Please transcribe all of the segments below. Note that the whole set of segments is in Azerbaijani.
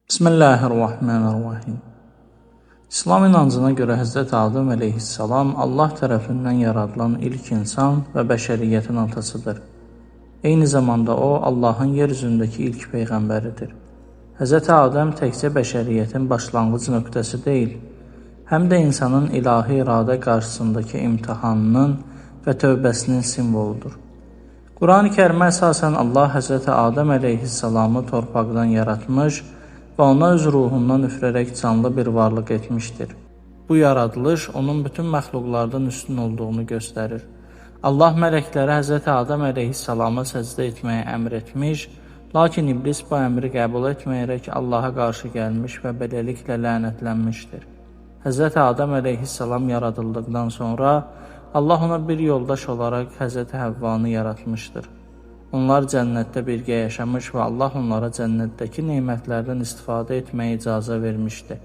Bismillahirrahmanirrahim. İslam inancına görə Həzrət Adəm əleyhissalam Allah tərəfindən yaradılan ilk insan və bəşəriyyətin atasıdır. Eyni zamanda o, Allahın yer üzündəki ilk peyğəmbəridir. Həzrət Adəm təkcə bəşəriyyətin başlanğıc nöqtəsi deyil, həm də insanın ilahi iradə qarşısındakı imtihanının və tövbəsinin simvoludur. Quran-ı Kərimə əsasən Allah Həzrət Adəm əleyhissalamı torpaqdan yaratmış və ona öz ruhundan üfürərək canlı bir varlıq etmişdir. Bu yaradılış onun bütün məxluqlardan üstün olduğunu göstərir. Allah mələklərə Həzrət Adəm əleyhissalama səcdə etməyə əmr etmiş, lakin iblis bu əmri qəbul etməyərək Allaha qarşı gəlmiş və beləliklə lənətlənmişdir. Həzrət Adəm əleyhissalam yaradıldıqdan sonra Allah ona bir yoldaş olaraq Həzrət Həvvanı yaratmışdır. Onlar cənnətdə birgə yaşamış və Allah onlara cənnətdəki nemətlərdən istifadə etməyə icazə vermişdi.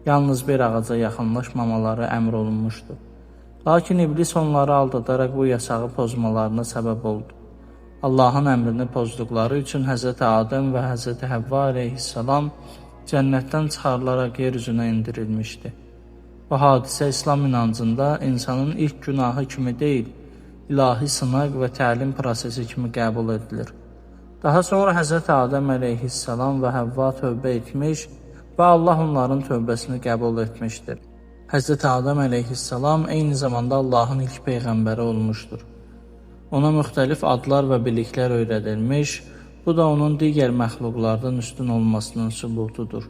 Yalnız bir ağaca yaxınlaşmamaları əmr olunmuşdu. Lakin iblis onları aldadaraq bu yasağı pozmalarına səbəb oldu. Allahın əmrini pozduqları üçün Həzrət Adəm və Həzrət Həvva əleyhissalam cənnətdən çıxarılaraq yer üzünə indirilmişdi. Bu hadisə İslam inancında insanın ilk günahı kimi deyil, ilahi sınaq və təlim prosesi kimi qəbul edilir. Daha sonra Həzrət Adəm əleyhissalam və Həvva tövbə etmiş və Allah onların tövbəsini qəbul etmişdir. Həzrət Adəm əleyhissalam eyni zamanda Allahın ilk peyğəmbəri olmuşdur. Ona müxtəlif adlar və biliklər öyrədilmiş, bu da onun digər məxluqlardan üstün olmasının sübutudur.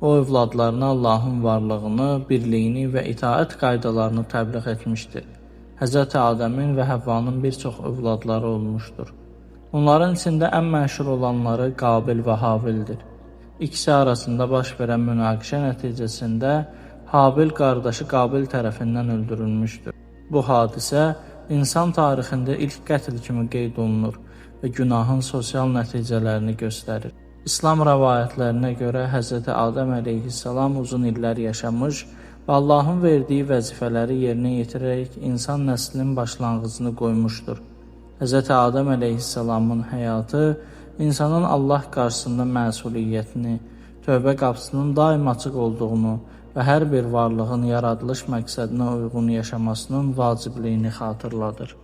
O, övladlarına Allahın varlığını, birliyini və itaət qaydalarını təbliğ etmişdir. Həzrət Adəmin və Həvvanın bir çox övladları olmuşdur. Onların içində ən məşhur olanları Qabil və Habildir. İkisi arasında baş verən münaqişə nəticəsində Habil qardaşı Qabil tərəfindən öldürülmüşdür. Bu hadisə insan tarixində ilk qətl kimi qeyd olunur və günahın sosial nəticələrini göstərir. İslam rəvayətlərinə görə Həzrət Adəm əleyhissalam uzun illər yaşamış və Allahın verdiyi vəzifələri yerinə yetirərək insan nəslinin başlanğıcını qoymuşdur. Həzrət Adəm əleyhissalamın həyatı insanın Allah qarşısında məsuliyyətini, tövbə qapısının daim açıq olduğunu və hər bir varlığın yaradılış məqsədinə uyğun yaşamasının vacibliyini xatırladır.